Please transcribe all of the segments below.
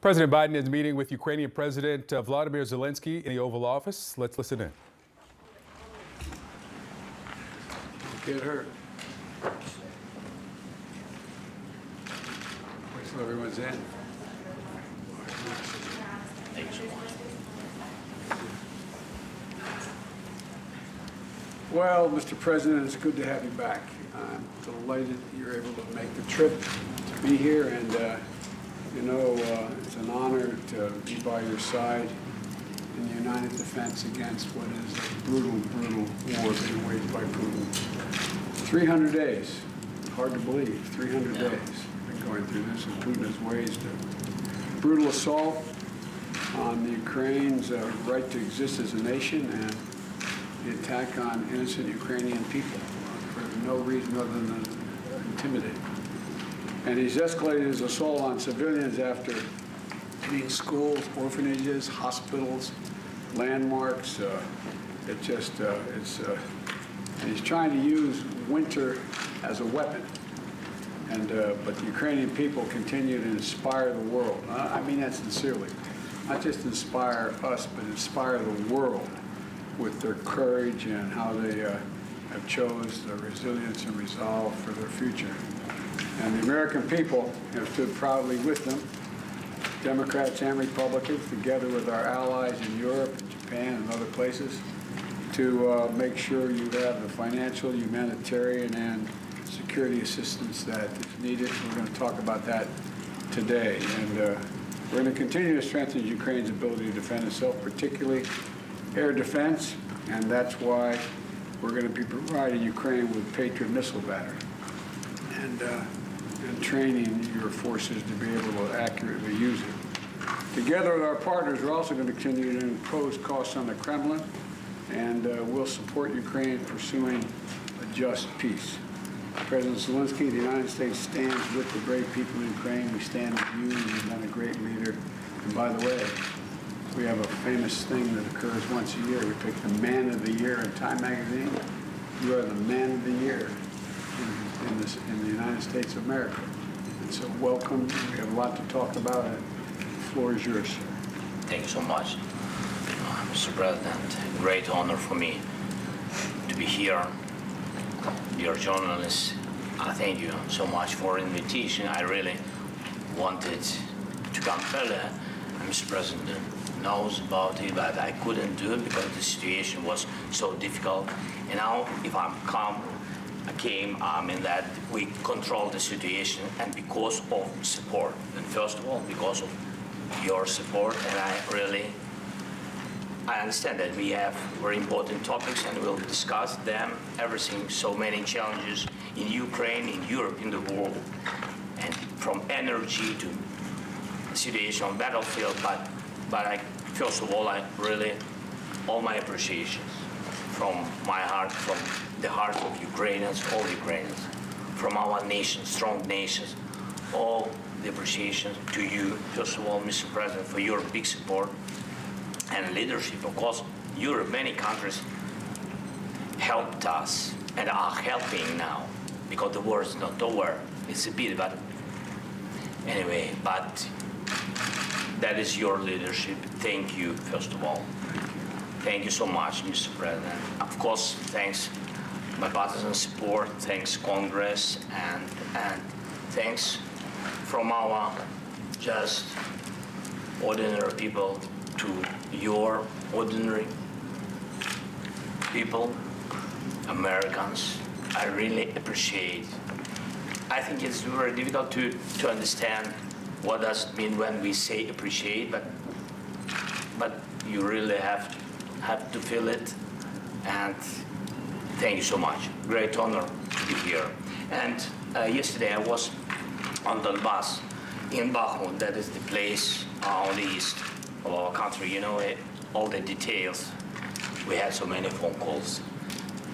President Biden is meeting with Ukrainian President Vladimir Zelensky in the Oval Office. Let's listen in. Get hurt. Wait till everyone's in. Well, Mr. President, it's good to have you back. I'm delighted you're able to make the trip to be here, and it's an honor to be by your side in the united defense against what is a brutal, brutal war being waged by Putin. 300 days. Hard to believe. 300 days we've been going through this, and Putin has waged a brutal assault on the Ukraine's right to exist as a nation and the attack on innocent Ukrainian people for no reason other than intimidating. And he's escalated his assault on civilians after hitting schools, orphanages, hospitals, landmarks. And he's trying to use winter as a weapon. But the Ukrainian people continue to inspire the world. I mean that sincerely. Not just inspire us, but inspire the world with their courage and how they have chose their resilience and resolve for their future. And the American people have stood proudly with them, Democrats and Republicans, together with our allies in Europe, and Japan, and other places, to make sure you have the financial, humanitarian, and security assistance that is needed. We're going to talk about that today. And we're going to continue to strengthen Ukraine's ability to defend itself, particularly air defense, and that's why we're going to be providing Ukraine with Patriot missile battery and training your forces to be able to accurately use it. Together with our partners, we're also going to continue to impose costs on the Kremlin, and we'll support Ukraine pursuing a just peace. President Zelensky, the United States stands with the brave people of Ukraine. We stand with you. You've been a great leader. And by the way, we have a famous thing that occurs once a year. We pick the Man of the Year in Time magazine. You are the Man of the Year in the United States of America. And so welcome. We have a lot to talk about. And the floor is yours, sir. Thank you so much, Mr. President. Great honor for me to be here. Dear journalists, I thank you so much for the invitation. I really wanted to come earlier. Mr. President knows about it, but I couldn't do it because the situation was so difficult. And now, if I mean that we control the situation, and because of support. And first of all, because of your support, and I understand that we have very important topics, and we'll discuss them, everything, so many challenges in Ukraine, in Europe, in the world, and from energy to the situation on battlefield. But first of all, all my appreciations from my heart, from the heart of Ukrainians, all Ukrainians, from our nation, strong nations, all the appreciation to you, first of all, Mr. President, for your big support and leadership. Of course, Europe, many countries helped us and are helping now, because the war is not over. It's a bit, but anyway, but that is your leadership. Thank you, first of all. Thank you so much, Mr. President. Of course, thanks my partisan support, thanks Congress, and thanks from our just ordinary people to your ordinary people, Americans. I really appreciate. I think it's very difficult to understand what does it mean when we say appreciate, but you really have to feel it. And thank you so much. Great honor to be here. And yesterday I was on Donbass in Bakhmut. That is the place on the east of our country. You know it, all the details. We had so many phone calls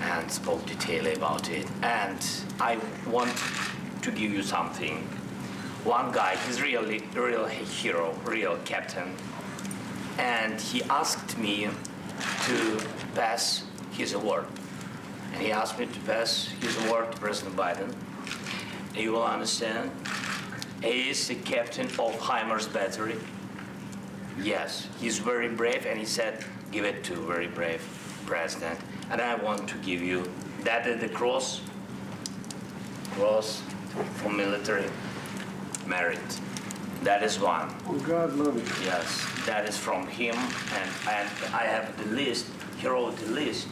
and spoke detailedly about it. And I want to give you something. One guy, he's really real hero, real captain, and he asked me to pass his award. And he asked me to pass his award to President Biden. You will understand, he is the captain of HIMARS battery, Yes, he's very brave, and he said, give it to a very brave president. And I want to give you, that is the cross for military merit. That is one. Oh, God love you. Yes, that is from him, and I have the list. He wrote the list.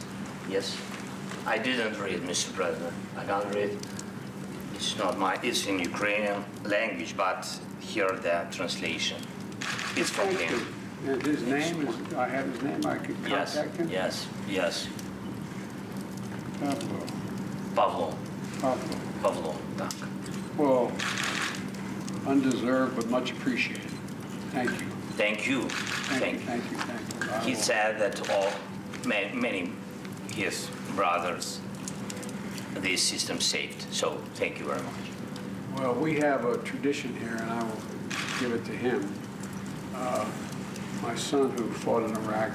Yes, I didn't read, Mr. President. I can't read. It's not my. It's in Ukrainian language, but here the translation. It's from Thank him. you. And his name is, I have his name, I could Yes, contact him? yes. Pablo. Pavlo, Pablo. tak. Well, undeserved, but much appreciated. Thank you. Thank you. Thank you. I He will- said that all many his brothers, this system saved. So thank you very much. Well, we have a tradition here, and I will give it to him. My son, who fought in Iraq,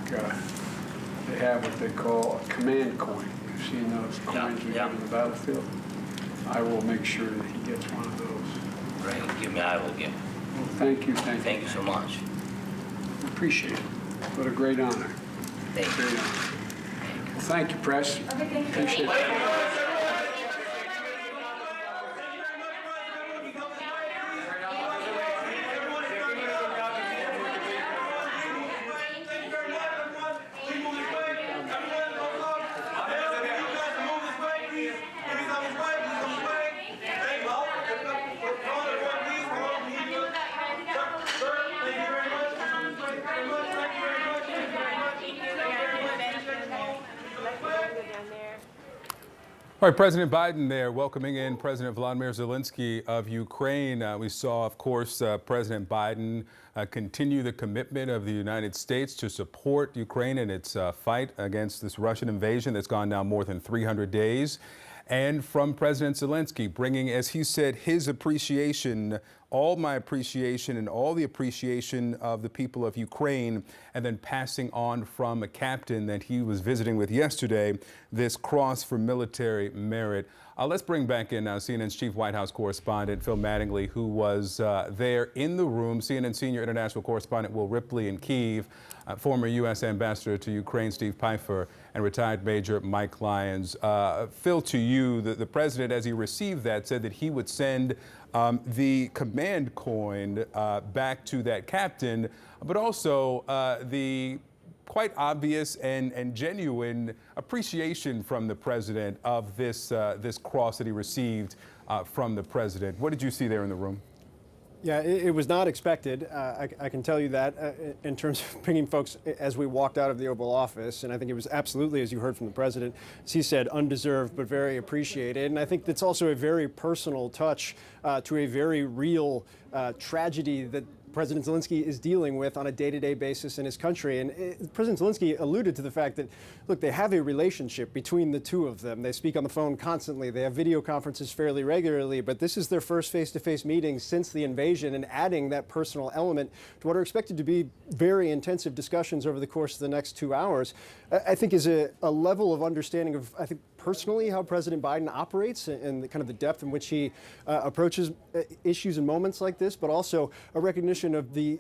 they have what they call a command coin. You've seen those coins we yeah. have in the battlefield? I will make sure that he gets one of those. Right, give me, I will give. Well, thank you. Thank you so much. Appreciate it. What a great honor. Thank you. Great honor. Well, thank you, press. Appreciate it. All right, President Biden there welcoming in President Volodymyr Zelensky of Ukraine. We saw, of course, President Biden continue the commitment of the United States to support Ukraine in its fight against this Russian invasion that's gone now more than 300 days. And from President Zelensky, bringing, as he said, his appreciation, all my appreciation and all the appreciation of the people of Ukraine, and then passing on from a captain that he was visiting with yesterday, this cross for military merit. Let's bring back in now CNN's chief White House correspondent, Phil Mattingly, who was there in the room, CNN senior international correspondent Will Ripley in Kyiv, former U.S. ambassador to Ukraine Steve Pfeiffer, and retired Major Mike Lyons. Phil, to you, the president, as he received that, said that he would send the command coin back to that captain, but also the quite obvious and genuine appreciation from the president of this cross that he received from the president. What did you see there in the room? Yeah, it was not expected. I can tell you that in terms of bringing folks as we walked out of the Oval Office. And I think it was absolutely, as you heard from the president, as he said, undeserved but very appreciated. And I think that's also a very personal touch to a very real tragedy that President Zelensky is dealing with on a day-to-day basis in his country. And President Zelensky alluded to the fact that, look, they have a relationship between the two of them. They speak on the phone constantly. They have video conferences fairly regularly, but this is their first face-to-face meeting since the invasion, and adding that personal element to what are expected to be very intensive discussions over the course of the next 2 hours, I think is a level of understanding of, I think, personally how President Biden operates and the kind of the depth in which he approaches issues and moments like this, but also a recognition of the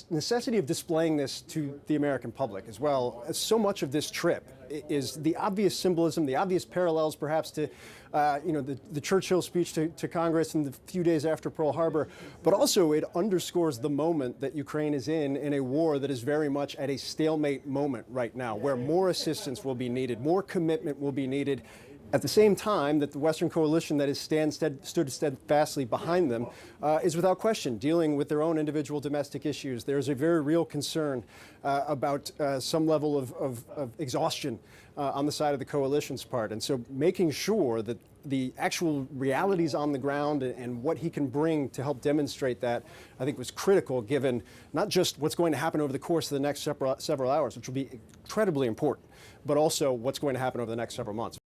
necessity of displaying this to the American public as well. So much of this trip is the obvious symbolism, the obvious parallels perhaps to the Churchill speech to Congress in the few days after Pearl Harbor, but also it underscores the moment that Ukraine is in a war that is very much at a stalemate moment right now, where more assistance will be needed, more commitment will be needed, at the same time that the Western coalition that has stood steadfastly behind them is without question dealing with their own individual domestic issues. There's a very real concern about some level of exhaustion on the side of the coalition's part. And so making sure that the actual realities on the ground and what he can bring to help demonstrate that, I think, was critical, given not just what's going to happen over the course of the next several hours, which will be incredibly important, but also what's going to happen over the next several months.